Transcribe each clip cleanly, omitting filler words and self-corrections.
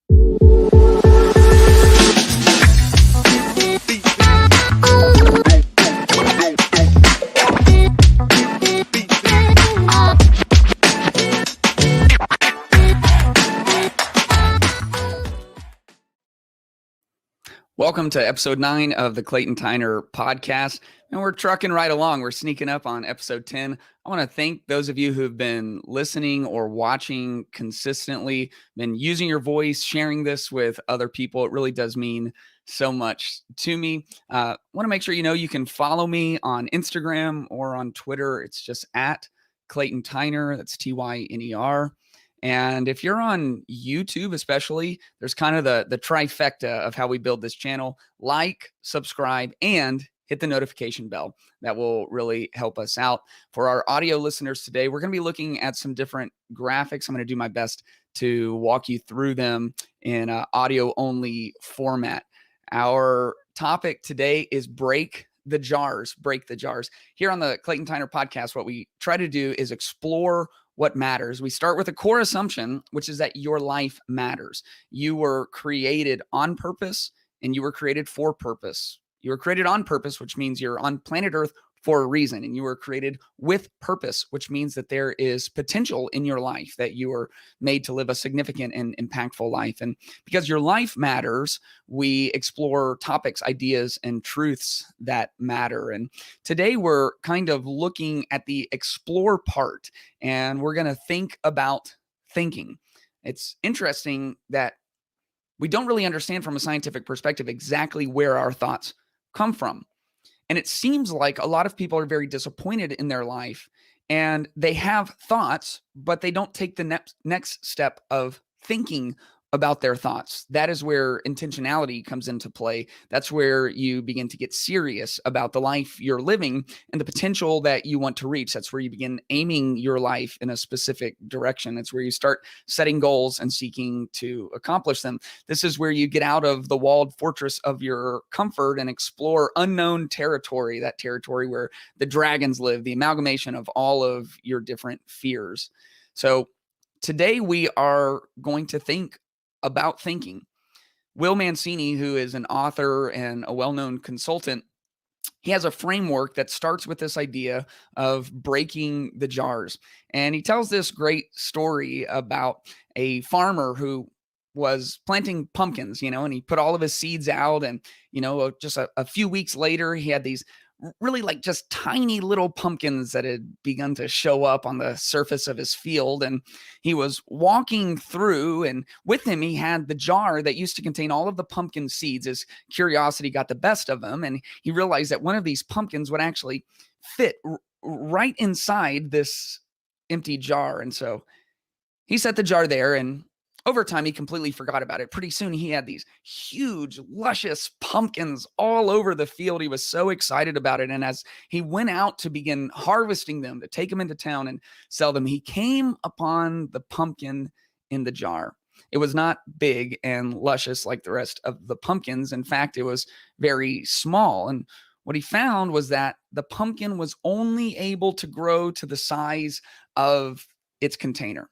Welcome to episode 9 of the Clayton Tyner podcast. And we're trucking right along. We're sneaking up on episode 10. I want to thank those of you who've been listening or watching consistently, been using your voice, sharing this with other people. It really does mean so much to me. Want to make sure you know you can follow me on Instagram or on Twitter. It's just at Clayton Tyner. That's Tyner. And if you're on YouTube, especially, there's kind of the trifecta of how we build this channel. Like, subscribe, and hit the notification bell. That will really help us out. For our audio listeners today, we're going to be looking at some different graphics. I'm going to do my best to walk you through them in an audio-only format. Our topic today is break the jars. Here on the Clayton Tyner podcast, what we try to do is explore what matters. We start with a core assumption, which is that your life matters. You were created on purpose and you were created for purpose. You were created on purpose, which means you're on planet Earth for a reason. And you were created with purpose, which means that there is potential in your life, that you are made to live a significant and impactful life. And because your life matters, we explore topics, ideas, and truths that matter. And today we're kind of looking at the explore part, and we're going to think about thinking. It's interesting that we don't really understand from a scientific perspective exactly where our thoughts come from. And it seems like a lot of people are very disappointed in their life and they have thoughts, but they don't take the next step of thinking about their thoughts. That is where intentionality comes into play. That's where you begin to get serious about the life you're living and the potential that you want to reach. That's where you begin aiming your life in a specific direction. It's where you start setting goals and seeking to accomplish them. This is where you get out of the walled fortress of your comfort and explore unknown territory, that territory where the dragons live, the amalgamation of all of your different fears. So today we are going to think about thinking. Will Mancini, who is an author and a well-known consultant, he has a framework that starts with this idea of breaking the jars. And he tells this great story about a farmer who was planting pumpkins, and he put all of his seeds out, and, just a few weeks later, he had these really like just tiny little pumpkins that had begun to show up on the surface of his field. And he was walking through, and with him, he had the jar that used to contain all of the pumpkin seeds. His curiosity got the best of him, and he realized that one of these pumpkins would actually fit right inside this empty jar. And so he set the jar there, and over time, he completely forgot about it. Pretty soon, he had these huge, luscious pumpkins all over the field. He was so excited about it. And as he went out to begin harvesting them, to take them into town and sell them, he came upon the pumpkin in the jar. It was not big and luscious like the rest of the pumpkins. In fact, it was very small. And what he found was that the pumpkin was only able to grow to the size of its container.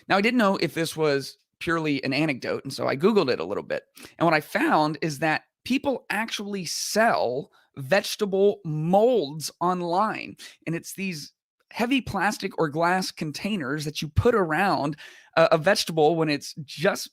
Now, I didn't know if this was purely an anecdote, and so I Googled it a little bit. And what I found is that people actually sell vegetable molds online. And it's these heavy plastic or glass containers that you put around a vegetable when it's just,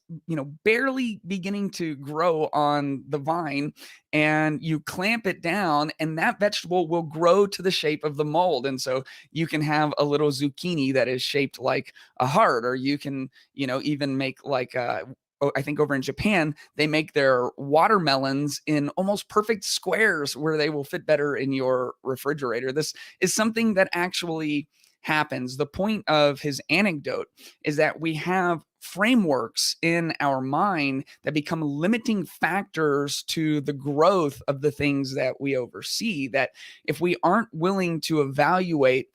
barely beginning to grow on the vine, and you clamp it down and that vegetable will grow to the shape of the mold. And so you can have a little zucchini that is shaped like a heart, or you can, even make like I think over in Japan, they make their watermelons in almost perfect squares where they will fit better in your refrigerator. This is something that actually happens. The point of his anecdote is that we have frameworks in our mind that become limiting factors to the growth of the things that we oversee, that if we aren't willing to evaluate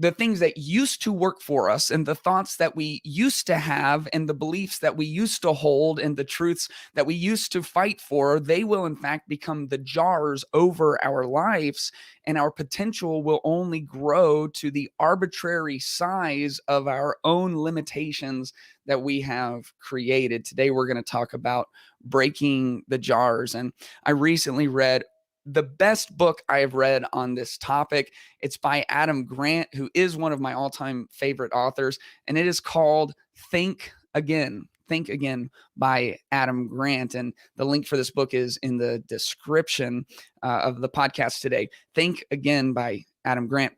the things that used to work for us and the thoughts that we used to have and the beliefs that we used to hold and the truths that we used to fight for, they will in fact become the jars over our lives, and our potential will only grow to the arbitrary size of our own limitations that we have created. Today, we're going to talk about breaking the jars. And I recently read the best book I have read on this topic. It's by Adam Grant, who is one of my all-time favorite authors, and it is called Think Again. Think Again by Adam Grant. And the link for this book is in the description of the podcast today. Think Again by Adam Grant.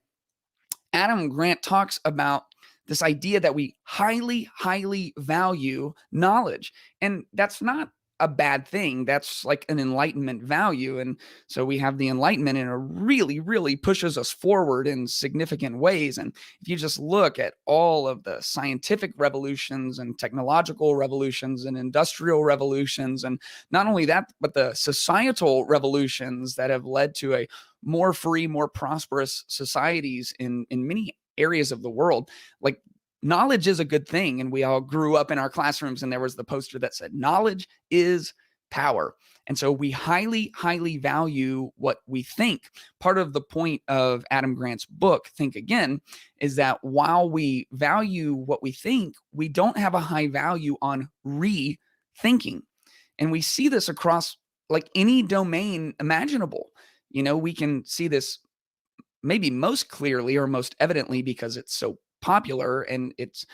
Adam Grant talks about this idea that we highly, highly value knowledge. And that's not a bad thing. That's like an enlightenment value. And so we have the enlightenment, and it really, really pushes us forward in significant ways. And if you just look at all of the scientific revolutions and technological revolutions and industrial revolutions, and not only that, but the societal revolutions that have led to a more free, more prosperous societies in many areas of the world, like knowledge is a good thing. And we all grew up in our classrooms and there was the poster that said, knowledge is power. And so we highly, highly value what we think. Part of the point of Adam Grant's book, Think Again, is that while we value what we think, we don't have a high value on rethinking. And we see this across like any domain imaginable. You know, we can see this maybe most clearly or most evidently because it's so popular and it's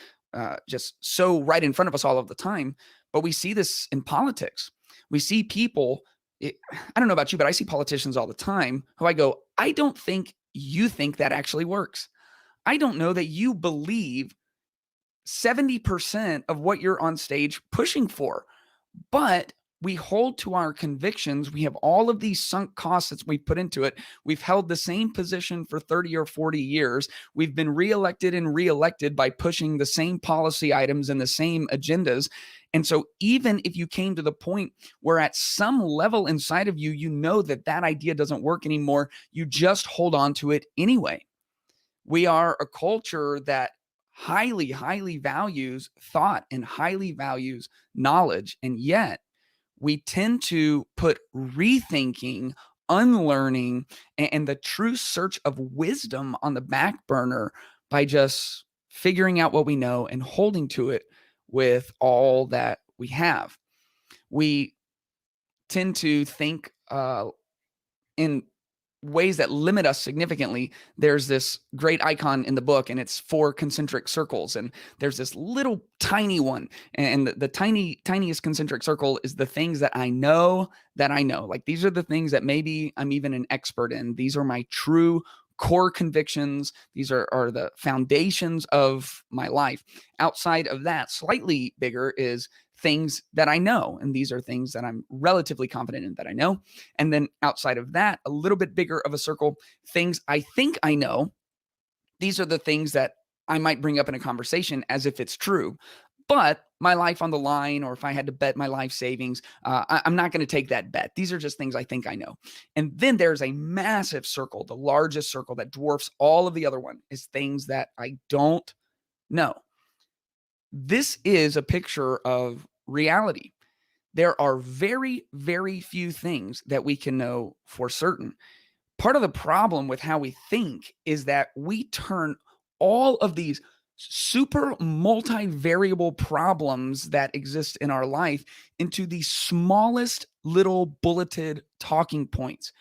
just so right in front of us all of the time. But we see this in politics. We see people, I don't know about you, but I see politicians all the time who I go, I don't think you think that actually works. I don't know that you believe 70% of what you're on stage pushing for, but we hold to our convictions. We have all of these sunk costs that we put into it. We've held the same position for 30 or 40 years. We've been reelected and reelected by pushing the same policy items and the same agendas. And so even if you came to the point where at some level inside of you, you know that that idea doesn't work anymore, you just hold on to it anyway. We are a culture that highly, highly values thought and highly values knowledge. And yet, we tend to put rethinking, unlearning, and the true search of wisdom on the back burner by just figuring out what we know and holding to it with all that we have. We tend to think in ways that limit us significantly. There's this great icon in the book, and it's 4 concentric circles. And there's this little tiny one. And the tiniest concentric circle is the things that I know that I know. Like these are the things that maybe I'm even an expert in. These are my true core convictions. These are the foundations of my life. Outside of that, slightly bigger is things that I know. And these are things that I'm relatively confident in that I know. And then outside of that, a little bit bigger of a circle, things I think I know. These are the things that I might bring up in a conversation as if it's true. But my life on the line, or if I had to bet my life savings, I'm not going to take that bet. These are just things I think I know. And then there's a massive circle, the largest circle that dwarfs all of the other one, is things that I don't know. This is a picture of reality. There are very, very few things that we can know for certain. Part of the problem with how we think is that we turn all of these super multivariable problems that exist in our life into the smallest little bulleted talking points.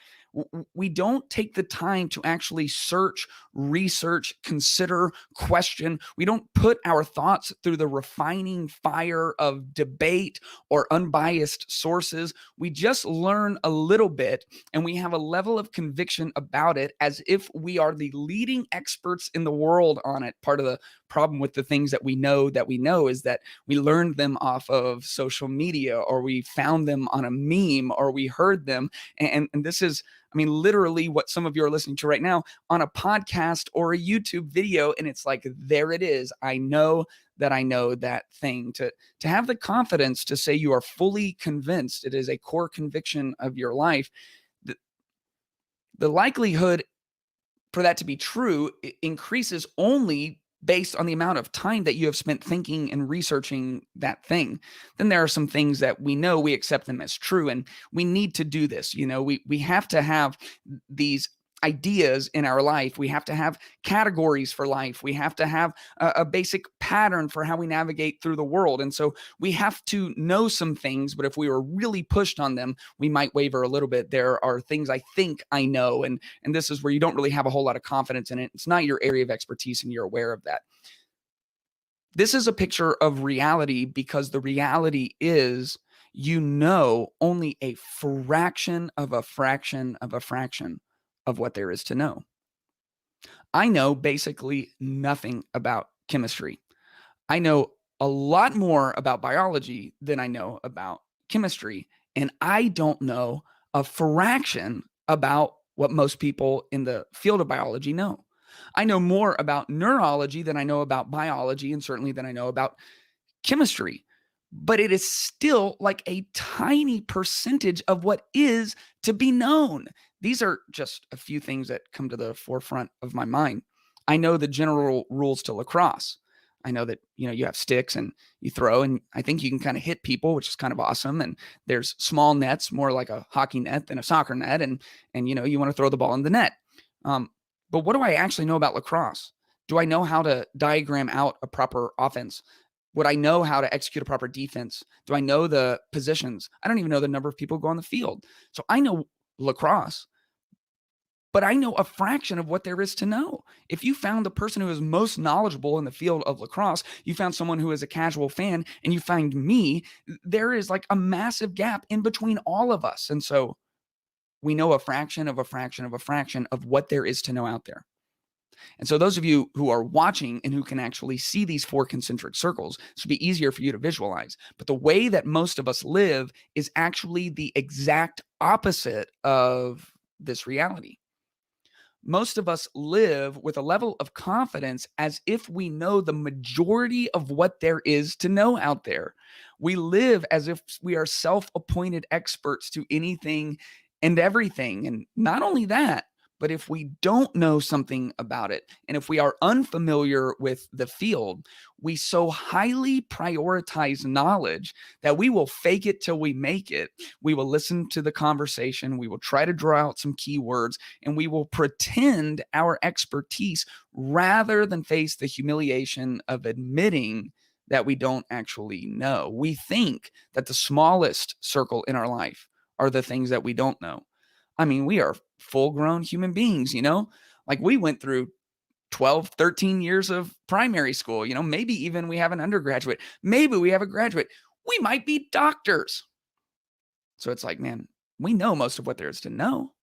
We don't take the time to actually search, research, consider, question. We don't put our thoughts through the refining fire of debate or unbiased sources. We just learn a little bit and we have a level of conviction about it as if we are the leading experts in the world on it. Part of the problem with the things that we know is that we learned them off of social media, or we found them on a meme, or we heard them. And this is, I mean, literally what some of you are listening to right now on a podcast or a YouTube video. And it's like, there it is. I know that thing. To have the confidence to say you are fully convinced, it is a core conviction of your life. The likelihood for that to be true, it increases only based on the amount of time that you have spent thinking and researching that thing. Then there are some things that we know, we accept them as true, and we need to do this. We have to have these ideas in our life. We have to have categories for life. We have to have a basic pattern for how we navigate through the world. And so we have to know some things, but if we were really pushed on them, we might waver a little bit. There are things I think I know, and this is where you don't really have a whole lot of confidence in it. It's not your area of expertise, and you're aware of that. This is a picture of reality, because the reality is, only a fraction of a fraction of a fraction of what there is to know. I know basically nothing about chemistry. I know a lot more about biology than I know about chemistry, and I don't know a fraction about what most people in the field of biology know. I know more about neurology than I know about biology, and certainly than I know about chemistry, but it is still like a tiny percentage of what is to be known. These are just a few things that come to the forefront of my mind. I know the general rules to lacrosse. I know that, you have sticks and you throw, and I think you can kind of hit people, which is kind of awesome. And there's small nets, more like a hockey net than a soccer net. And you want to throw the ball in the net. But what do I actually know about lacrosse? Do I know how to diagram out a proper offense? Would I know how to execute a proper defense? Do I know the positions? I don't even know the number of people who go on the field. So I know lacrosse, but I know a fraction of what there is to know. If you found the person who is most knowledgeable in the field of lacrosse, you found someone who is a casual fan, and you find me, there is like a massive gap in between all of us. And so we know a fraction of a fraction of a fraction of what there is to know out there. And so those of you who are watching and who can actually see these 4 concentric circles, this will be easier for you to visualize. But the way that most of us live is actually the exact opposite of this reality. Most of us live with a level of confidence as if we know the majority of what there is to know out there. We live as if we are self-appointed experts to anything and everything. And not only that, but if we don't know something about it, and if we are unfamiliar with the field, we so highly prioritize knowledge that we will fake it till we make it. We will listen to the conversation. We will try to draw out some keywords, and we will pretend our expertise rather than face the humiliation of admitting that we don't actually know. We think that the smallest circle in our life are the things that we don't know. I mean, we are full-grown human beings, like we went through 12, 13 years of primary school, maybe even we have an undergraduate, maybe we have a graduate, we might be doctors. So it's like, man, we know most of what there is to know.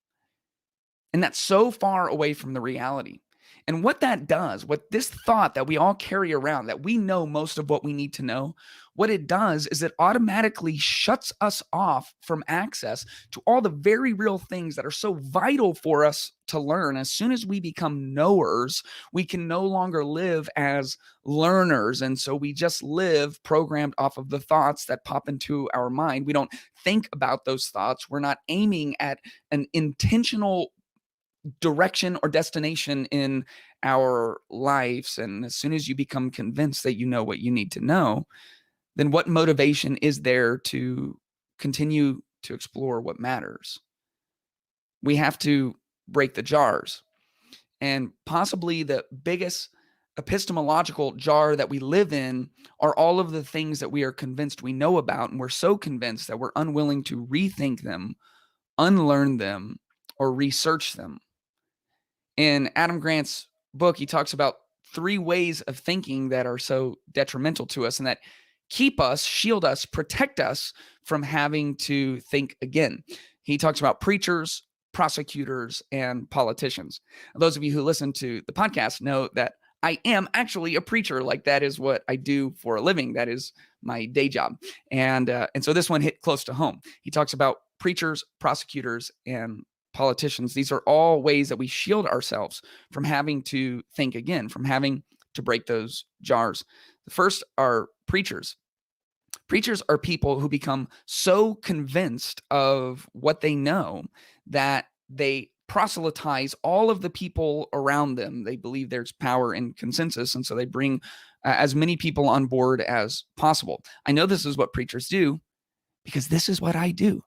And that's so far away from the reality. And what that does, what this thought that we all carry around, that we know most of what we need to know, what it does is it automatically shuts us off from access to all the very real things that are so vital for us to learn. As soon as we become knowers, we can no longer live as learners. And so we just live programmed off of the thoughts that pop into our mind. We don't think about those thoughts. We're not aiming at an intentional direction or destination in our lives. And as soon as you become convinced that you know what you need to know, then what motivation is there to continue to explore what matters? We have to break the jars. And possibly the biggest epistemological jar that we live in are all of the things that we are convinced we know about, and we're so convinced that we're unwilling to rethink them, unlearn them, or research them. In Adam Grant's book, he talks about 3 ways of thinking that are so detrimental to us and that keep us, shield us, protect us from having to think again. He talks about preachers, prosecutors, and politicians. Those of you who listen to the podcast know that I am actually a preacher. Like, that is what I do for a living. That is my day job. And so this one hit close to home. He talks about preachers, prosecutors, and politicians. These are all ways that we shield ourselves from having to think again, from having to break those jars. The first are preachers. Preachers are people who become so convinced of what they know that they proselytize all of the people around them. They believe there's power in consensus, and so they bring as many people on board as possible. I know this is what preachers do because this is what I do.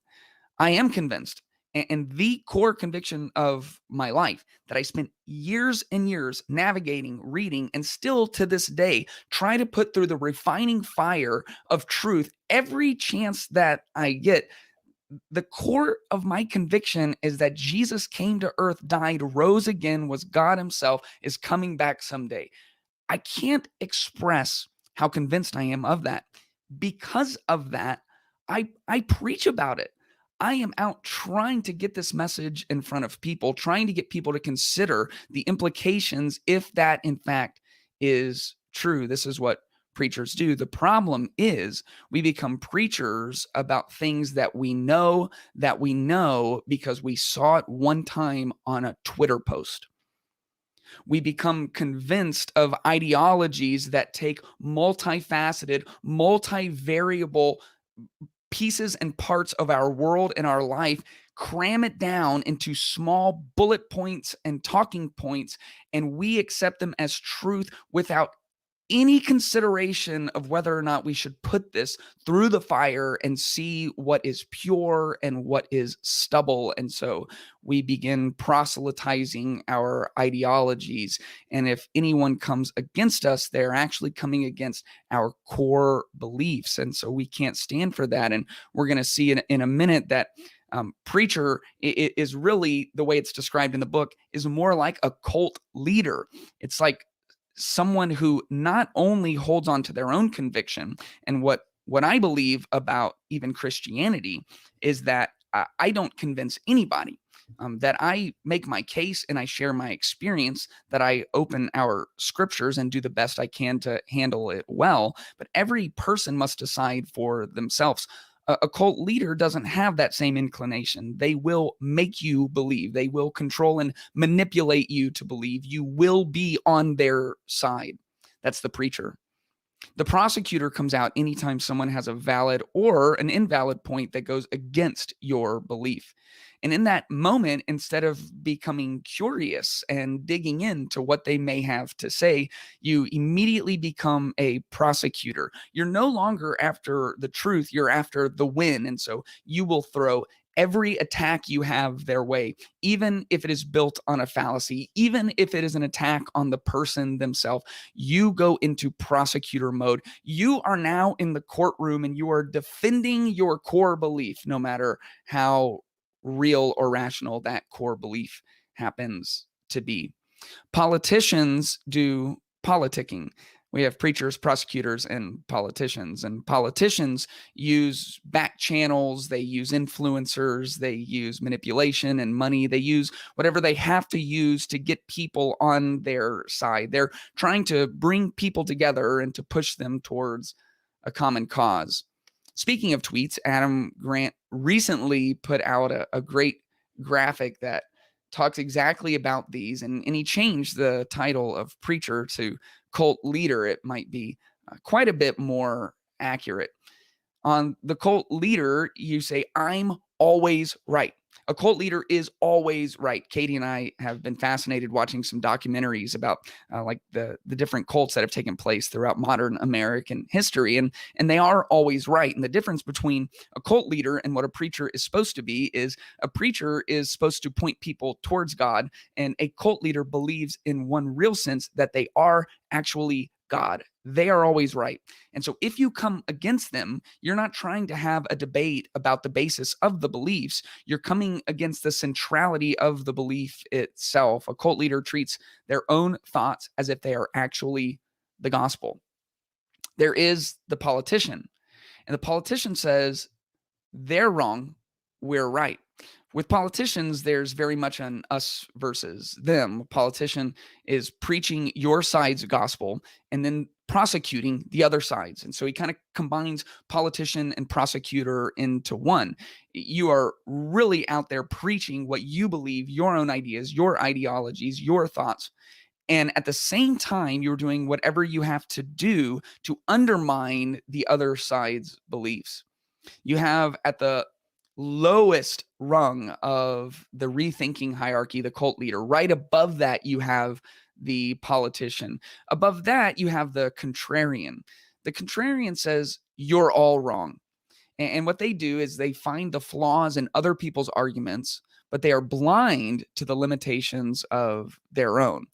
I am convinced, and the core conviction of my life, that I spent years and years navigating, reading, and still to this day try to put through the refining fire of truth every chance that I get. The core of my conviction is that Jesus came to earth, died, rose again, was God himself, is coming back someday. I can't express how convinced I am of that. Because of that, I preach about it. I am out trying to get this message in front of people, trying to get people to consider the implications if that in fact is true. This is what preachers do. The problem is we become preachers about things that we know because we saw it one time on a Twitter post. We become convinced of ideologies that take multifaceted, multivariable pieces and parts of our world and our life, cram it down into small bullet points and talking points, and we accept them as truth without any consideration of whether or not we should put this through the fire and see what is pure and what is stubble. And so we begin proselytizing our ideologies. And if anyone comes against us, they're actually coming against our core beliefs. And so we can't stand for that. And we're going to see in a minute that preacher is really, the way it's described in the book, is more like a cult leader. It's like someone who not only holds on to their own conviction, and what I believe about even Christianity is that I don't convince anybody, that I make my case and I share my experience, that I open our scriptures and do the best I can to handle it well, but every person must decide for themselves. A cult leader doesn't have that same inclination. They will make you believe. They will control and manipulate you to believe. You will be on their side. That's the preacher. The prosecutor comes out anytime someone has a valid or an invalid point that goes against your belief. And in that moment, instead of becoming curious and digging into what they may have to say, you immediately become a prosecutor. You're no longer after the truth, you're after the win. And so you will throw every attack you have their way, even if it is built on a fallacy, even if it is an attack on the person themselves. You go into prosecutor mode. You are now in the courtroom and you are defending your core belief, no matter how real or rational that core belief happens to be. Politicians do politicking. We have preachers, prosecutors, and politicians use back channels, they use influencers, they use manipulation and money, they use whatever they have to use to get people on their side. They're trying to bring people together and to push them towards a common cause. Speaking of tweets, Adam Grant recently put out a great graphic that talks exactly about these, and he changed the title of preacher to cult leader. It might be quite a bit more accurate. On the cult leader, you say, I'm always right. A cult leader is always right. Katie and I have been fascinated watching some documentaries about like the different cults that have taken place throughout modern American history, and they are always right. And the difference between a cult leader and what a preacher is supposed to be is a preacher is supposed to point people towards God, and a cult leader believes in one real sense that they are actually God. They are always right. And so if you come against them, you're not trying to have a debate about the basis of the beliefs. You're coming against the centrality of the belief itself. A cult leader treats their own thoughts as if they are actually the gospel. There is the politician, and the politician says, they're wrong, we're right. With politicians, there's very much an us versus them. A politician is preaching your side's gospel and then prosecuting the other sides. And so he kind of combines politician and prosecutor into one. You are really out there preaching what you believe, your own ideas, your ideologies, your thoughts. And at the same time, you're doing whatever you have to do to undermine the other side's beliefs. You have at the lowest rung of the rethinking hierarchy, the cult leader. Right above that, you have the politician. Above that, you have the contrarian. The contrarian says, you're all wrong. And what they do is they find the flaws in other people's arguments, but they are blind to the limitations of their own.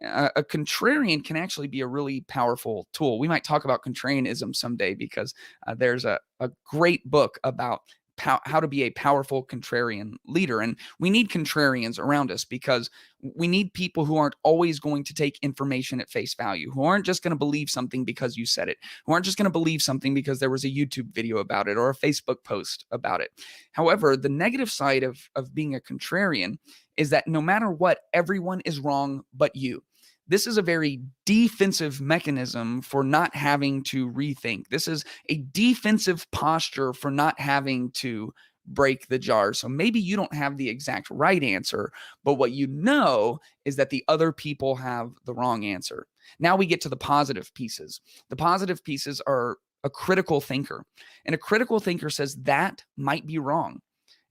A contrarian can actually be a really powerful tool. We might talk about contrarianism someday because there's a great book about how to be a powerful contrarian leader. And we need contrarians around us because we need people who aren't always going to take information at face value, who aren't just going to believe something because you said it, who aren't just going to believe something because there was a YouTube video about it or a Facebook post about it. However, the negative side of being a contrarian is that no matter what, everyone is wrong but you. This is a very defensive mechanism for not having to rethink. This is a defensive posture for not having to break the jar. So maybe you don't have the exact right answer, but what you know is that the other people have the wrong answer. Now we get to the positive pieces. The positive pieces are a critical thinker, and a critical thinker says that might be wrong.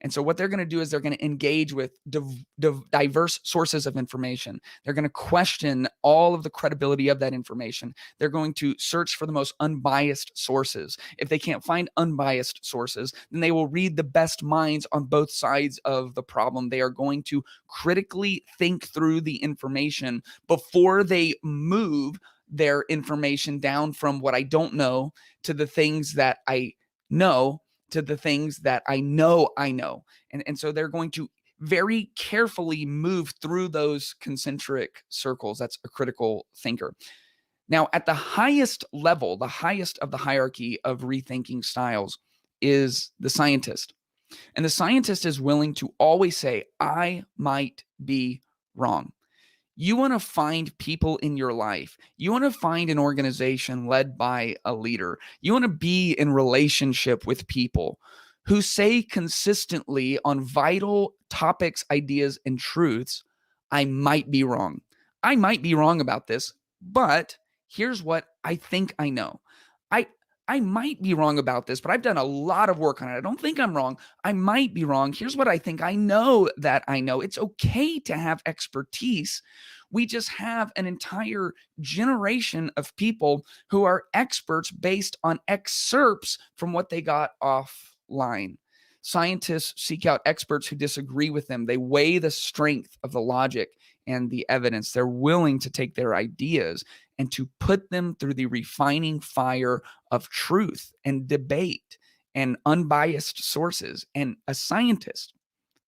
And so what they're going to do is they're going to engage with diverse sources of information. They're going to question all of the credibility of that information. They're going to search for the most unbiased sources. If they can't find unbiased sources, then they will read the best minds on both sides of the problem. They are going to critically think through the information before they move their information down from what I don't know to the things that I know to the things that I know. And so they're going to very carefully move through those concentric circles. That's a critical thinker. Now, at the highest level, the highest of the hierarchy of rethinking styles is the scientist. And the scientist is willing to always say, I might be wrong. You want to find people in your life. You want to find an organization led by a leader. You want to be in relationship with people who say consistently on vital topics, ideas, and truths, I might be wrong. I might be wrong about this, but here's what I think I know. I I might be wrong about this, but I've done a lot of work on it. I don't think I'm wrong. I might be wrong. Here's what I think I know that I know. It's okay to have expertise. We just have an entire generation of people who are experts based on excerpts from what they got offline. Scientists seek out experts who disagree with them. They weigh the strength of the logic and the evidence. They're willing to take their ideas and to put them through the refining fire of truth and debate and unbiased sources. And a scientist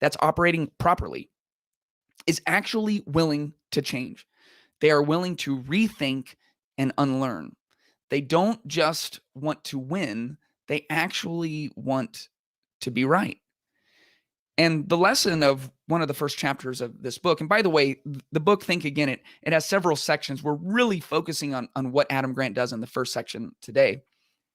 that's operating properly is actually willing to change. They are willing to rethink and unlearn. They don't just want to win, they actually want to be right. And the lesson of one of the first chapters of this book, and by the way, the book Think Again, it has several sections. We're really focusing on what Adam Grant does in the first section today.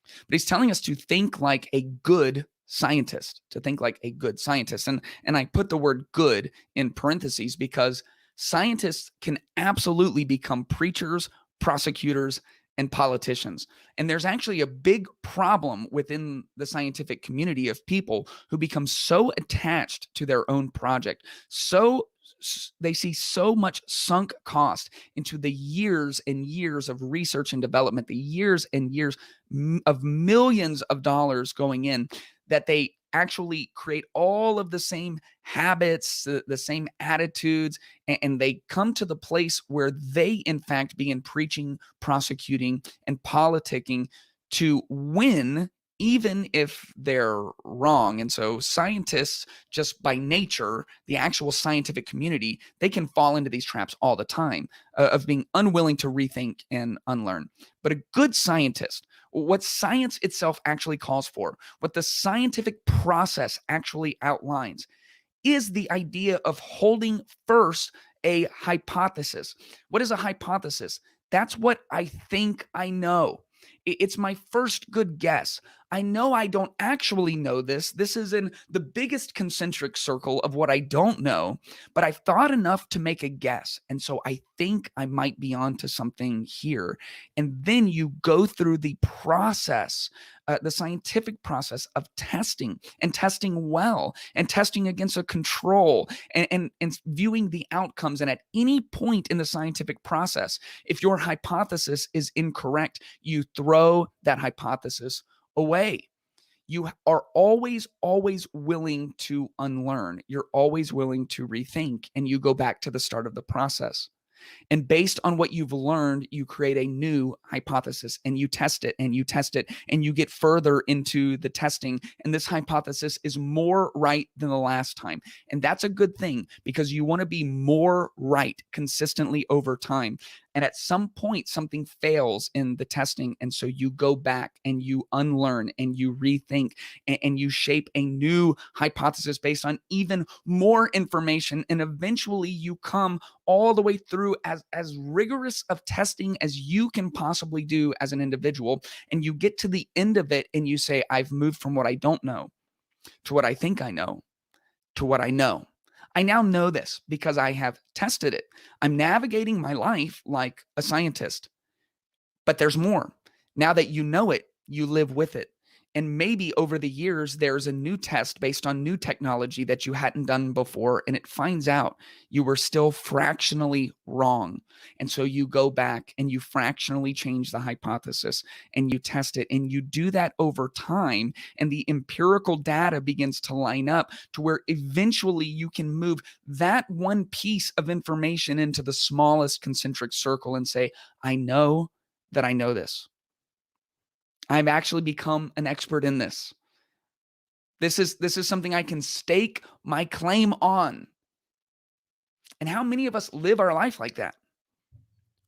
But he's telling us to think like a good scientist, to think like a good scientist. And I put the word good in parentheses because scientists can absolutely become preachers, prosecutors, and politicians. And there's actually a big problem within the scientific community of people who become so attached to their own project, so they see so much sunk cost into the years and years of research and development, the years and years of millions of dollars going in, that they actually create all of the same habits, the same attitudes, and they come to the place where they, in fact, begin preaching, prosecuting, and politicking to win, even if they're wrong. And so scientists, just by nature, the actual scientific community, they can fall into these traps all the time of being unwilling to rethink and unlearn. But a good scientist, what science itself actually calls for, what the scientific process actually outlines, is the idea of holding first a hypothesis. What is a hypothesis? That's what I think I know. It's my first good guess. I know I don't actually know this. This is in the biggest concentric circle of what I don't know, but I've thought enough to make a guess. And so I think I might be onto something here. And then you go through the process, the scientific process of testing and testing well and testing against a control and viewing the outcomes. And at any point in the scientific process, if your hypothesis is incorrect, you throw that hypothesis away. You are always willing to unlearn. You're always willing to rethink, and you go back to the start of the process. And based on what you've learned, you create a new hypothesis and you test it and you test it and you get further into the testing. And this hypothesis is more right than the last time. And that's a good thing because you want to be more right consistently over time. And at some point, something fails in the testing. And so you go back and you unlearn and you rethink and you shape a new hypothesis based on even more information. And eventually you come all the way through as rigorous of testing as you can possibly do as an individual. And you get to the end of it and you say, I've moved from what I don't know to what I think I know to what I know. I now know this because I have tested it. I'm navigating my life like a scientist, but there's more. Now that you know it, you live with it. And maybe over the years, there's a new test based on new technology that you hadn't done before, and it finds out you were still fractionally wrong. And so you go back and you fractionally change the hypothesis and you test it, and you do that over time. And the empirical data begins to line up to where eventually you can move that one piece of information into the smallest concentric circle and say, I know that I know this. I've actually become an expert in this. This is something I can stake my claim on. And how many of us live our life like that?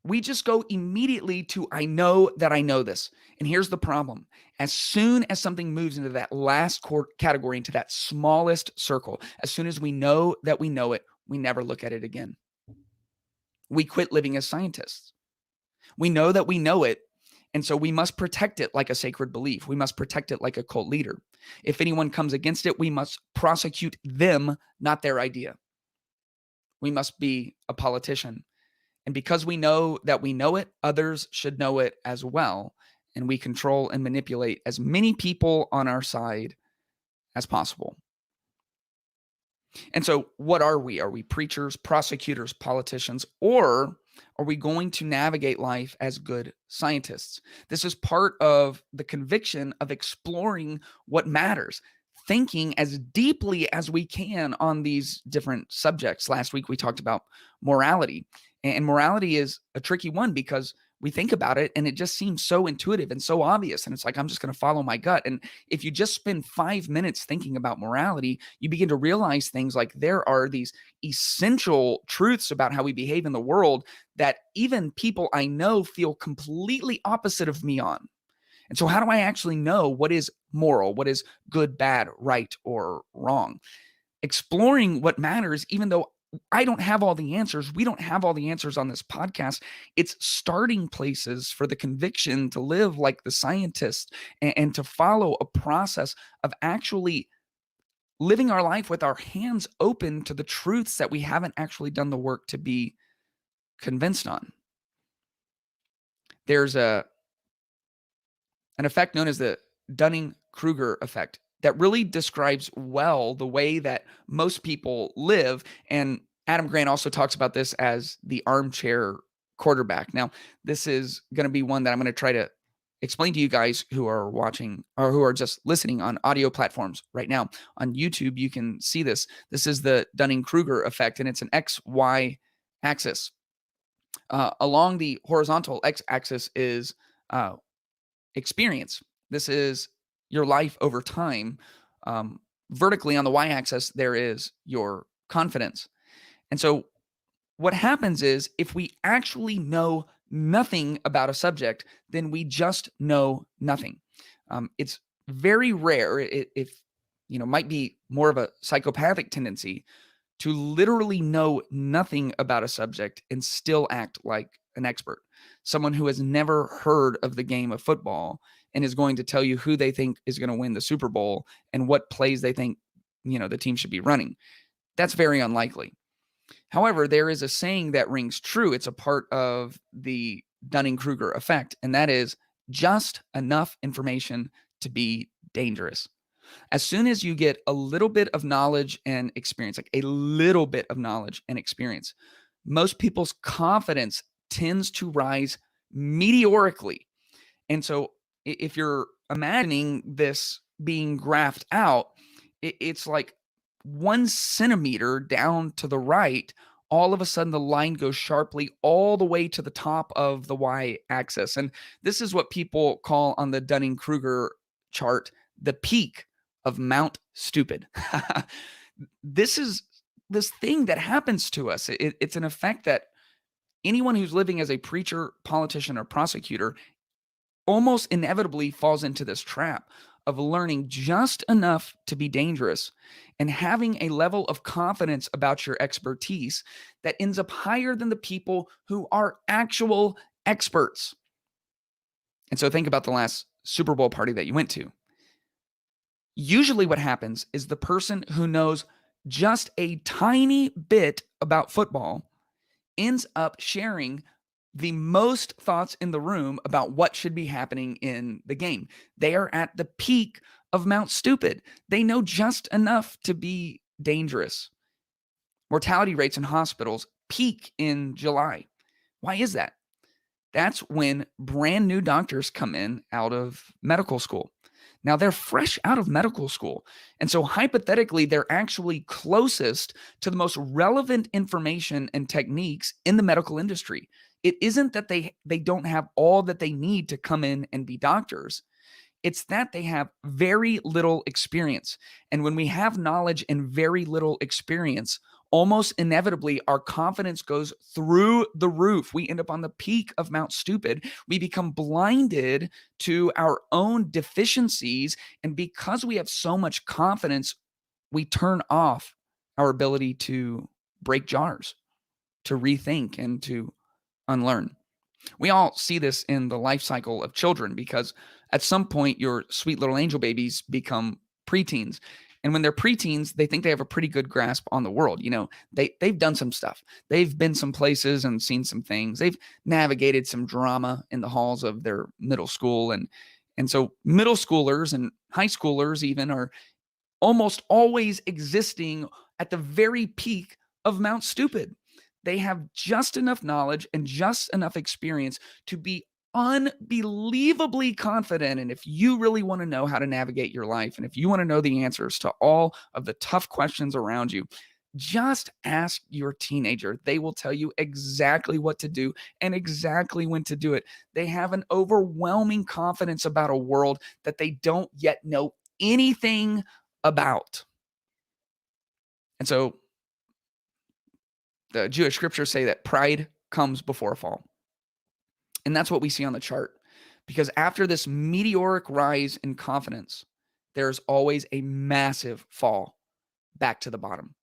We just go immediately to, I know that I know this. And here's the problem. As soon as something moves into that last category, into that smallest circle, as soon as we know that we know it, we never look at it again. We quit living as scientists. We know that we know it. And so we must protect it like a sacred belief. We must protect it like a cult leader. If anyone comes against it, we must prosecute them, not their idea. We must be a politician. And because we know that we know it, others should know it as well. And we control and manipulate as many people on our side as possible. And so what are we? Are we preachers, prosecutors, politicians, or are we going to navigate life as good scientists? This is part of the conviction of exploring what matters, thinking as deeply as we can on these different subjects. Last week, we talked about morality, and morality is a tricky one because we think about it and it just seems so intuitive and so obvious. And it's like, I'm just going to follow my gut. And if you just spend 5 minutes thinking about morality, you begin to realize things like there are these essential truths about how we behave in the world that even people I know feel completely opposite of me on. And so how do I actually know what is moral, what is good, bad, right, or wrong? Exploring what matters, even though I don't have all the answers. We don't have all the answers on this podcast. It's starting places for the conviction to live like the scientist and to follow a process of actually living our life with our hands open to the truths that we haven't actually done the work to be convinced on. There's an effect known as the Dunning-Kruger effect that really describes well the way that most people live. And Adam Grant also talks about this as the armchair quarterback. Now, this is going to be one that I'm going to try to explain to you guys who are watching or who are just listening on audio platforms right now. On YouTube, you can see this. This is the Dunning-Kruger effect, and it's an XY axis. Along the horizontal x-axis is experience. This is your life over time. Vertically on the y-axis, there is your confidence. And so what happens is if we actually know nothing about a subject, then we just know nothing. It's very rare, if might be more of a psychopathic tendency to literally know nothing about a subject and still act like an expert, someone who has never heard of the game of football and is going to tell you who they think is going to win the Super Bowl and what plays they think, the team should be running. That's very unlikely. However, there is a saying that rings true. It's a part of the Dunning-Kruger effect, and that is just enough information to be dangerous. As soon as you get a little bit of knowledge and experience, like a little bit of knowledge and experience, most people's confidence tends to rise meteorically. And so if you're imagining this being graphed out, it's like 1 centimeter down to the right, all of a sudden the line goes sharply all the way to the top of the y-axis. And this is what people call on the Dunning-Kruger chart the peak of Mount Stupid. This is this thing that happens to us. It's an effect that anyone who's living as a preacher, politician, or prosecutor almost inevitably falls into this trap of learning just enough to be dangerous and having a level of confidence about your expertise that ends up higher than the people who are actual experts. And so think about the last Super Bowl party that you went to. Usually what happens is the person who knows just a tiny bit about football ends up sharing the most thoughts in the room about what should be happening in the game. They are at the peak of Mount Stupid. They know just enough to be dangerous. Mortality rates in hospitals peak in July. Why is that? That's when brand new doctors come in out of medical school. Now they're fresh out of medical school. And so hypothetically, they're actually closest to the most relevant information and techniques in the medical industry. It isn't that they don't have all that they need to come in and be doctors. It's that they have very little experience. And when we have knowledge and very little experience, almost inevitably, our confidence goes through the roof. We end up on the peak of Mount Stupid. We become blinded to our own deficiencies. And because we have so much confidence, we turn off our ability to break jars, to rethink, and to unlearn. We all see this in the life cycle of children because at some point your sweet little angel babies become preteens. And when they're preteens, they think they have a pretty good grasp on the world. They've done some stuff. They've been some places and seen some things. They've navigated some drama in the halls of their middle school. And so middle schoolers and high schoolers even are almost always existing at the very peak of Mount Stupid. They have just enough knowledge and just enough experience to be unbelievably confident. And if you really want to know how to navigate your life, and if you want to know the answers to all of the tough questions around you, just ask your teenager. They will tell you exactly what to do and exactly when to do it. They have an overwhelming confidence about a world that they don't yet know anything about. And so the Jewish scriptures say that pride comes before a fall. And that's what we see on the chart. Because after this meteoric rise in confidence, there's always a massive fall back to the bottom.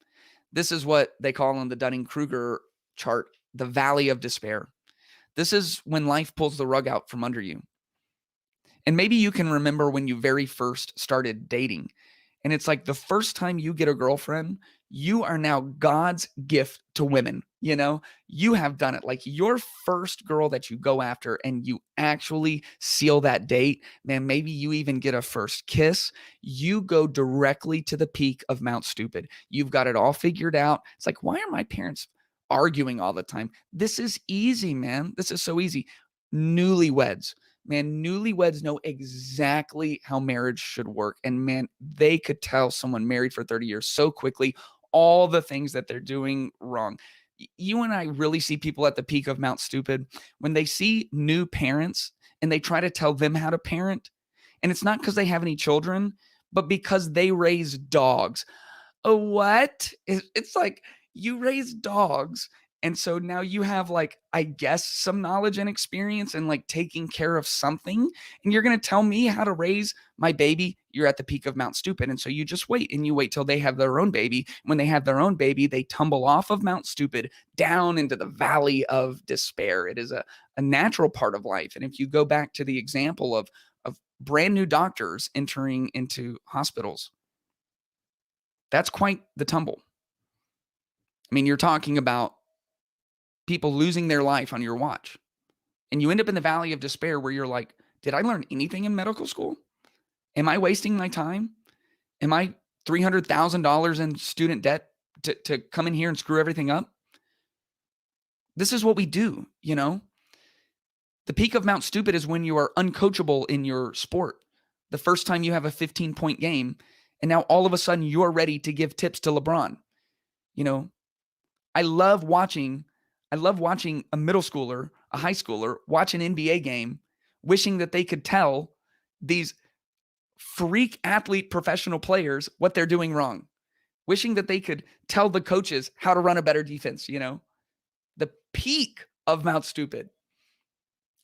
This is what they call on the Dunning-Kruger chart, the valley of despair. This is when life pulls the rug out from under you. And maybe you can remember when you very first started dating. And it's like the first time you get a girlfriend, you are now God's gift to women. You have done it. Like your first girl that you go after and you actually seal that date, man, maybe you even get a first kiss. You go directly to the peak of Mount Stupid. You've got it all figured out. It's like, why are my parents arguing all the time? This is easy, man. This is so easy. Newlyweds. Man, newlyweds know exactly how marriage should work. And man, they could tell someone married for 30 years so quickly all the things that they're doing wrong. You and I really see people at the peak of Mount Stupid when they see new parents and they try to tell them how to parent. And it's not because they have any children, but because they raise dogs. Oh, what? It's like you raise dogs And so now you have like, I guess, some knowledge and experience and like taking care of something. And you're going to tell me how to raise my baby. You're at the peak of Mount Stupid. And so you just wait and you wait till they have their own baby. When they have their own baby, they tumble off of Mount Stupid down into the valley of despair. It is a natural part of life. And if you go back to the example of brand new doctors entering into hospitals, that's quite the tumble. I mean, you're talking about people losing their life on your watch. And you end up in the valley of despair where you're like, did I learn anything in medical school? Am I wasting my time? Am I $300,000 in student debt to come in here and screw everything up? This is what we do, you know? The peak of Mount Stupid is when you are uncoachable in your sport. The first time you have a 15-point game, and now all of a sudden you're ready to give tips to LeBron. You know, I love watching a middle schooler, a high schooler, watch an NBA game, wishing that they could tell these freak athlete professional players what they're doing wrong, wishing that they could tell the coaches how to run a better defense, you know, the peak of Mount Stupid.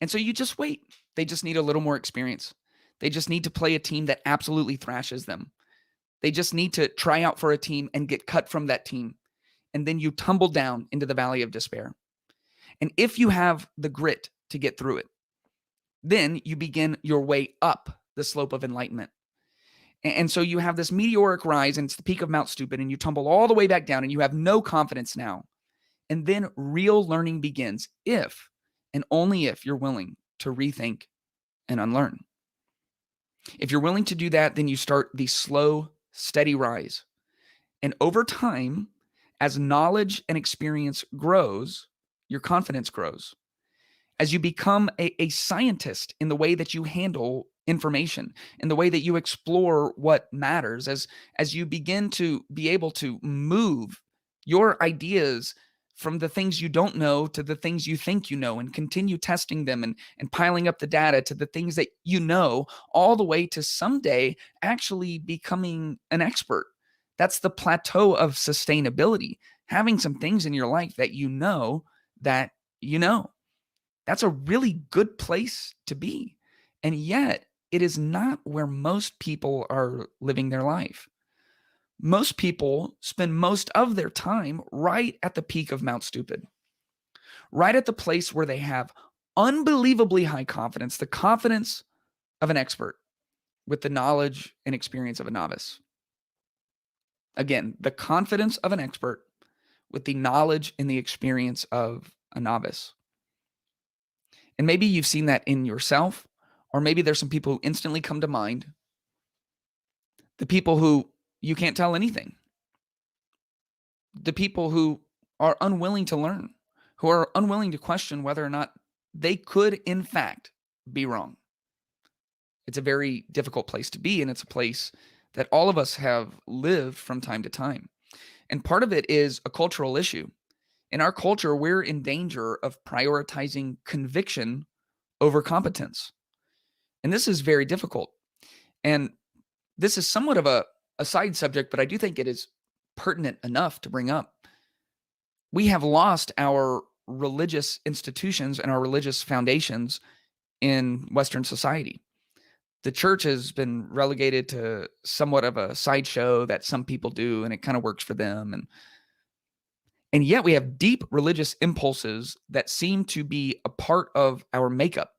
And so you just wait. They just need a little more experience. They just need to play a team that absolutely thrashes them. They just need to try out for a team and get cut from that team. And then you tumble down into the valley of despair. And if you have the grit to get through it, then you begin your way up the slope of enlightenment. And so you have this meteoric rise, and it's the peak of Mount Stupid, and you tumble all the way back down, and you have no confidence now. And then real learning begins if, and only if, you're willing to rethink and unlearn. If you're willing to do that, then you start the slow, steady rise. And over time, as knowledge and experience grows, your confidence grows. As you become a scientist in the way that you handle information, in the way that you explore what matters, as you begin to be able to move your ideas from the things you don't know to the things you think you know, and continue testing them and piling up the data to the things that you know, all the way to someday actually becoming an expert. That's the plateau of sustainability. Having some things in your life that you know that you know. That's a really good place to be. And yet, it is not where most people are living their life. Most people spend most of their time right at the peak of Mount Stupid, right at the place where they have unbelievably high confidence, the confidence of an expert with the knowledge and experience of a novice. Again, the confidence of an expert with the knowledge and the experience of a novice. And maybe you've seen that in yourself, or maybe there's some people who instantly come to mind. The people who you can't tell anything. The people who are unwilling to learn, who are unwilling to question whether or not they could, in fact, be wrong. It's a very difficult place to be, and it's a place that all of us have lived from time to time. And part of it is a cultural issue. In our culture, we're in danger of prioritizing conviction over competence. And this is very difficult. And this is somewhat of a side subject, but I do think it is pertinent enough to bring up. We have lost our religious institutions and our religious foundations in Western society. The church has been relegated to somewhat of a sideshow that some people do, and it kind of works for them. And yet we have deep religious impulses that seem to be a part of our makeup.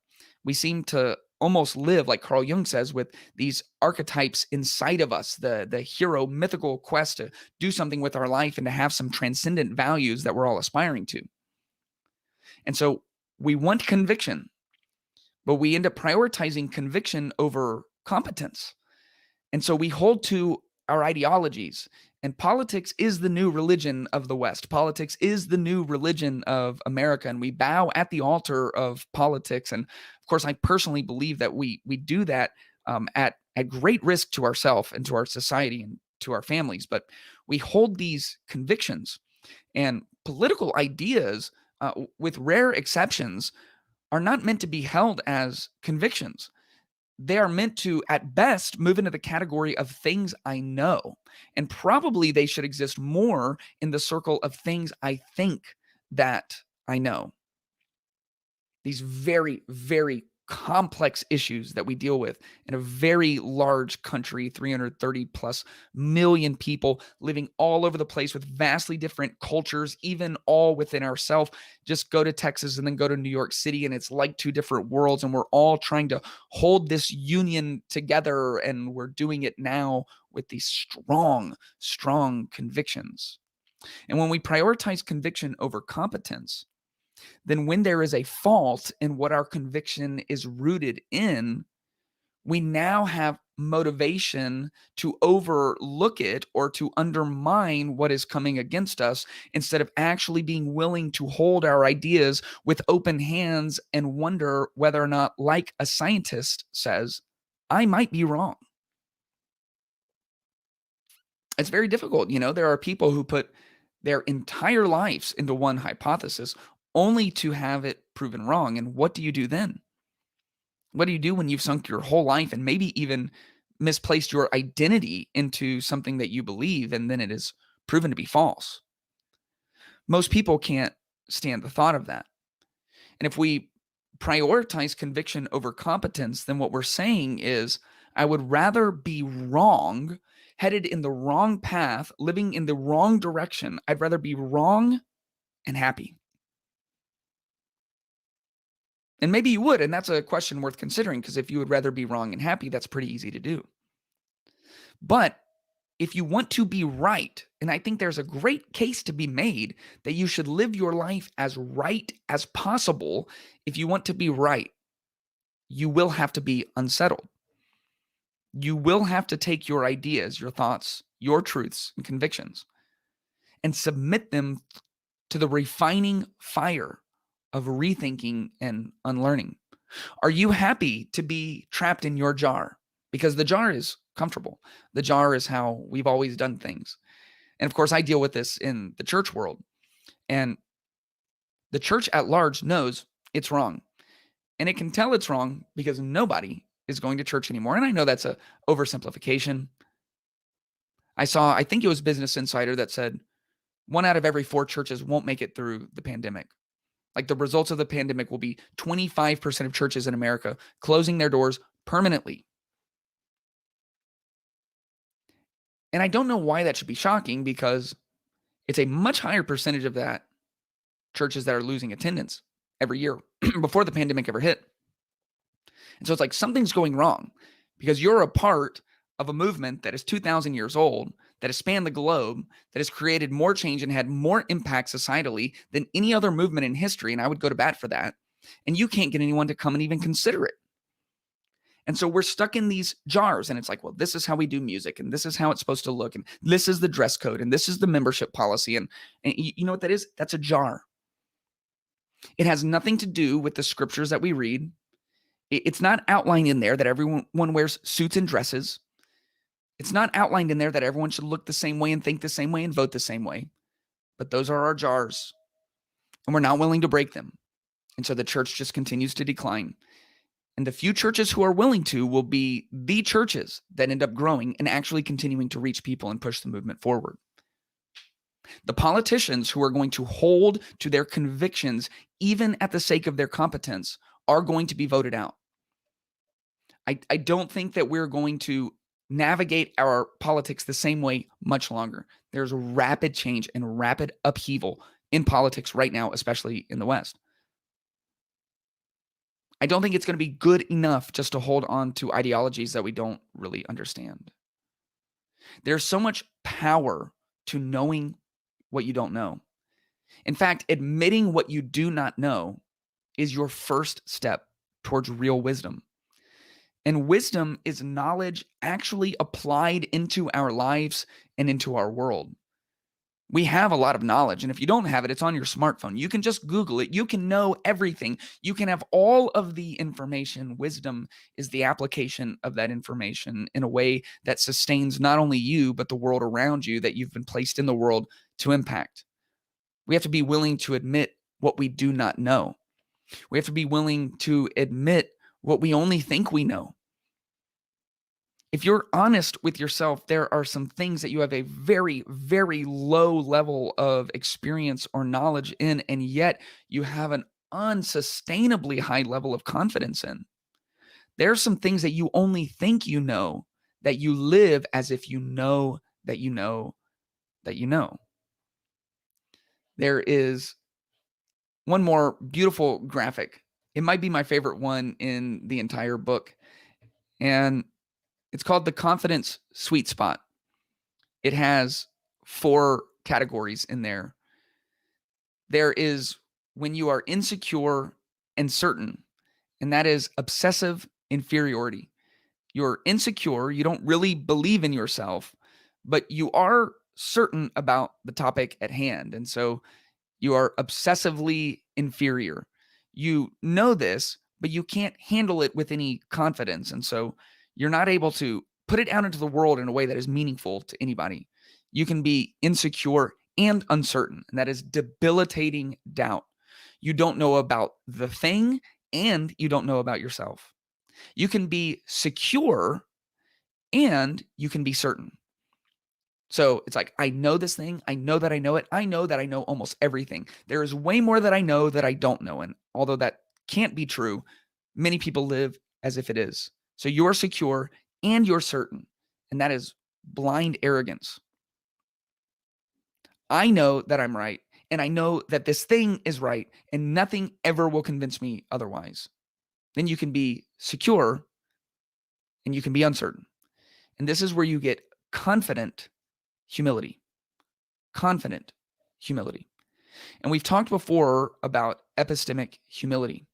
We seem to almost live, like Carl Jung says, with these archetypes inside of us, the hero mythical quest to do something with our life and to have some transcendent values that we're all aspiring to. And so we want conviction, but we end up prioritizing conviction over competence. And so we hold to our ideologies. And politics is the new religion of the West. Politics is the new religion of America. And we bow at the altar of politics. And of course, I personally believe that we do that at great risk to ourselves and to our society and to our families. But we hold these convictions, and political ideas, with rare exceptions, are not meant to be held as convictions. They are meant to, at best, move into the category of things I know. And probably they should exist more in the circle of things I think that I know. These very, very complex issues that we deal with in a very large country, 330 plus million people living all over the place with vastly different cultures, even all within ourselves. Just go to Texas and then go to New York City, and it's like two different worlds, and we're all trying to hold this union together, and we're doing it now with these strong, strong convictions. And when we prioritize conviction over competence, then when there is a fault in what our conviction is rooted in, we now have motivation to overlook it or to undermine what is coming against us, instead of actually being willing to hold our ideas with open hands and wonder whether or not, like a scientist says, I might be wrong. It's very difficult. There are people who put their entire lives into one hypothesis only to have it proven wrong. And what do you do then? What do you do when you've sunk your whole life and maybe even misplaced your identity into something that you believe, and then it is proven to be false? Most people can't stand the thought of that. And if we prioritize conviction over competence, then what we're saying is, I would rather be wrong, headed in the wrong path, living in the wrong direction. I'd rather be wrong and happy. And maybe you would, and that's a question worth considering, because if you would rather be wrong and happy, that's pretty easy to do. But if you want to be right, and I think there's a great case to be made that you should live your life as right as possible, if you want to be right, you will have to be unsettled. You will have to take your ideas, your thoughts, your truths and convictions, and submit them to the refining fire of rethinking and unlearning. Are you happy to be trapped in your jar? Because the jar is comfortable. The jar is how we've always done things. And of course, I deal with this in the church world. And the church at large knows it's wrong. And it can tell it's wrong because nobody is going to church anymore. And I know that's a oversimplification. I think it was Business Insider that said 1 out of every 4 churches won't make it through the pandemic. Like, the results of the pandemic will be 25% of churches in America closing their doors permanently. And I don't know why that should be shocking, because it's a much higher percentage of that churches that are losing attendance every year before the pandemic ever hit. And so it's like something's going wrong, because you're a part of a movement that is 2,000 years old, that has spanned the globe, that has created more change and had more impact societally than any other movement in history. And I would go to bat for that. And you can't get anyone to come and even consider it. And so we're stuck in these jars, and it's like, well, this is how we do music, and this is how it's supposed to look, and this is the dress code, and this is the membership policy. And you know what that is? That's a jar. It has nothing to do with the scriptures that we read. It's not outlined in there that everyone wears suits and dresses. It's not outlined in there that everyone should look the same way and think the same way and vote the same way. But those are our jars, and we're not willing to break them. And so the church just continues to decline. And the few churches who are willing to will be the churches that end up growing and actually continuing to reach people and push the movement forward. The politicians who are going to hold to their convictions, even at the sake of their competence, are going to be voted out. I don't think that we're going to navigate our politics the same way much longer. There's rapid change and rapid upheaval in politics right now, especially in the West. I don't think it's going to be good enough just to hold on to ideologies that we don't really understand. There's so much power to knowing what you don't know. In fact, admitting what you do not know is your first step towards real wisdom. And wisdom is knowledge actually applied into our lives and into our world. We have a lot of knowledge, and if you don't have it, it's on your smartphone. You can just Google it. You can know everything. You can have all of the information. Wisdom is the application of that information in a way that sustains not only you, but the world around you that you've been placed in the world to impact. We have to be willing to admit what we do not know. We have to be willing to admit what we only think we know. If you're honest with yourself, there are some things that you have a very, very low level of experience or knowledge in, and yet you have an unsustainably high level of confidence in. There are some things that you only think you know, that you live as if you know that you know that you know. There is one more beautiful graphic. It might be my favorite one in the entire book. And it's called the confidence sweet spot. It has 4 categories in there. There is when you are insecure and certain, and that is obsessive inferiority. You're insecure, you don't really believe in yourself, but you are certain about the topic at hand. And so you are obsessively inferior. You know this, but you can't handle it with any confidence. And so you're not able to put it out into the world in a way that is meaningful to anybody. You can be insecure and uncertain, and that is debilitating doubt. You don't know about the thing, and you don't know about yourself. You can be secure and you can be certain. So it's like, I know this thing. I know that I know it. I know that I know almost everything. There is way more that I know that I don't know. And although that can't be true, many people live as if it is. So you're secure and you're certain. And that is blind arrogance. I know that I'm right. And I know that this thing is right. And nothing ever will convince me otherwise. Then you can be secure and you can be uncertain. And this is where you get confident humility. Confident humility. And we've talked before about epistemic humility.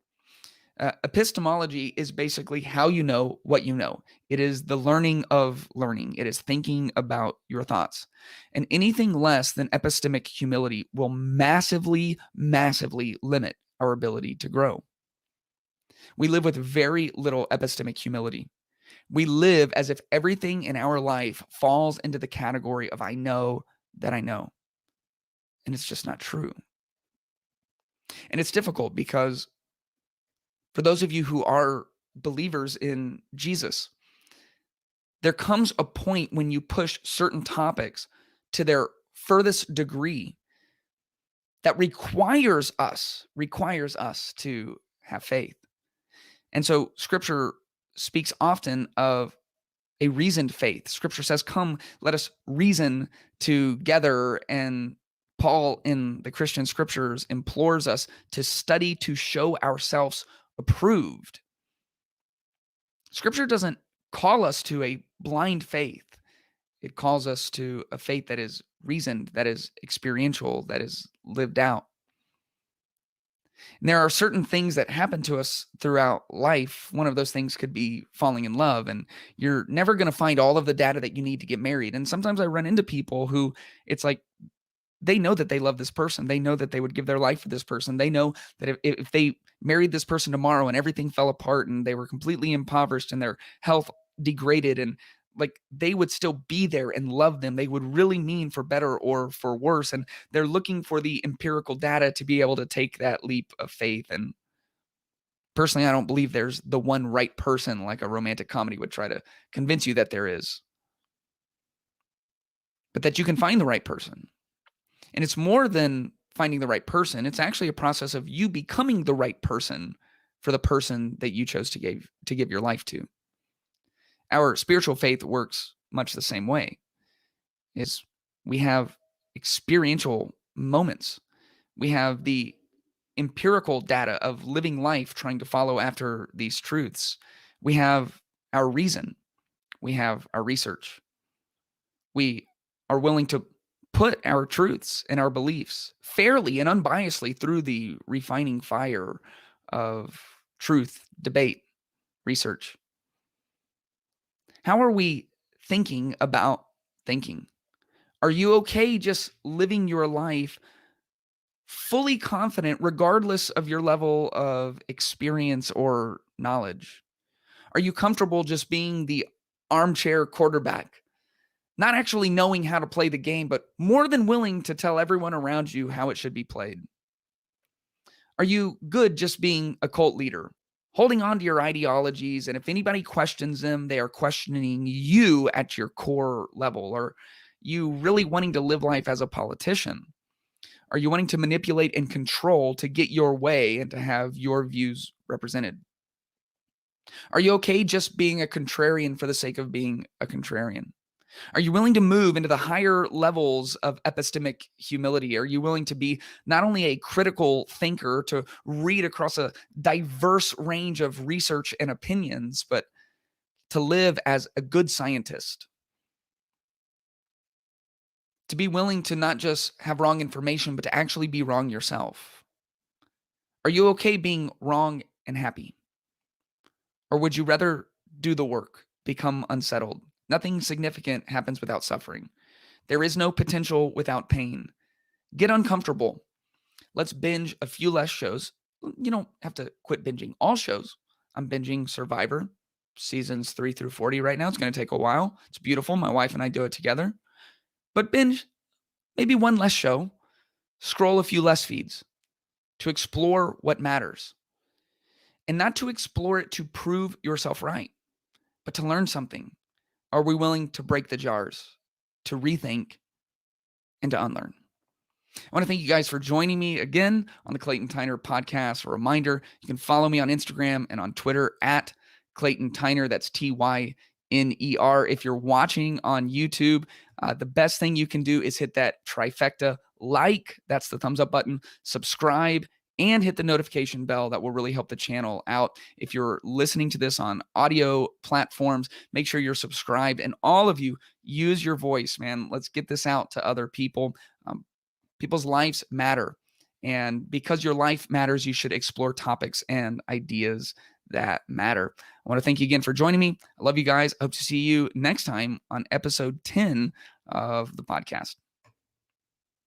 Epistemology is basically how you know what you know. It is the learning of learning. It is thinking about your thoughts. And anything less than epistemic humility will massively, massively limit our ability to grow. We live with very little epistemic humility. We live as if everything in our life falls into the category of I know that I know. And it's just not true. And it's difficult because for those of you who are believers in Jesus, there comes a point when you push certain topics to their furthest degree that requires us to have faith. And so scripture speaks often of a reasoned faith. Scripture says, come, let us reason together. And Paul in the Christian scriptures implores us to study to show ourselves approved. Scripture doesn't call us to a blind faith. It calls us to a faith that is reasoned, that is experiential, that is lived out. And there are certain things that happen to us throughout life. One of those things could be falling in love, and you're never going to find all of the data that you need to get married. And sometimes I run into people who it's like, they know that they love this person. They know that they would give their life for this person. They know that if they married this person tomorrow and everything fell apart and they were completely impoverished and their health degraded and like they would still be there and love them. They would really mean for better or for worse. And they're looking for the empirical data to be able to take that leap of faith. And personally, I don't believe there's the one right person like a romantic comedy would try to convince you that there is, but that you can find the right person. And it's more than finding the right person. It's actually a process of you becoming the right person for the person that you chose to give your life to. Our spiritual faith works much the same way. Is we have experiential moments. We have the empirical data of living life trying to follow after these truths. We have our reason. We have our research. We are willing to put our truths and our beliefs fairly and unbiasedly through the refining fire of truth, debate, research. How are we thinking about thinking? Are you okay just living your life fully confident regardless of your level of experience or knowledge? Are you comfortable just being the armchair quarterback, not actually knowing how to play the game, but more than willing to tell everyone around you how it should be played? Are you good just being a cult leader, holding on to your ideologies. And if anybody questions them, they are questioning you at your core level. Are you really wanting to live life as a politician? Are you wanting to manipulate and control to get your way and to have your views represented? Are you okay just being a contrarian for the sake of being a contrarian? Are you willing to move into the higher levels of epistemic humility? Are you willing to be not only a critical thinker, to read across a diverse range of research and opinions, but to live as a good scientist? To be willing to not just have wrong information, but to actually be wrong yourself? Are you okay being wrong and happy? Or would you rather do the work, become unsettled? Nothing significant happens without suffering. There is no potential without pain. Get uncomfortable. Let's binge a few less shows. You don't have to quit binging all shows. I'm binging Survivor, seasons 3 through 40 right now. It's going to take a while. It's beautiful. My wife and I do it together. But binge maybe one less show. Scroll a few less feeds to explore what matters. And not to explore it to prove yourself right, but to learn something. Are we willing to break the jars, to rethink, and to unlearn? I want to thank you guys for joining me again on the Clayton Tyner podcast. A reminder, you can follow me on Instagram and on Twitter at Clayton Tyner. That's Tyner. If you're watching on YouTube, the best thing you can do is hit that trifecta like, that's the thumbs up button, subscribe, and hit the notification bell. That will really help the channel out. If you're listening to this on audio platforms, make sure you're subscribed. And all of you, use your voice, man. Let's get this out to other people. People's lives matter. And because your life matters, you should explore topics and ideas that matter. I want to thank you again for joining me. I love you guys. I hope to see you next time on episode 10 of the podcast.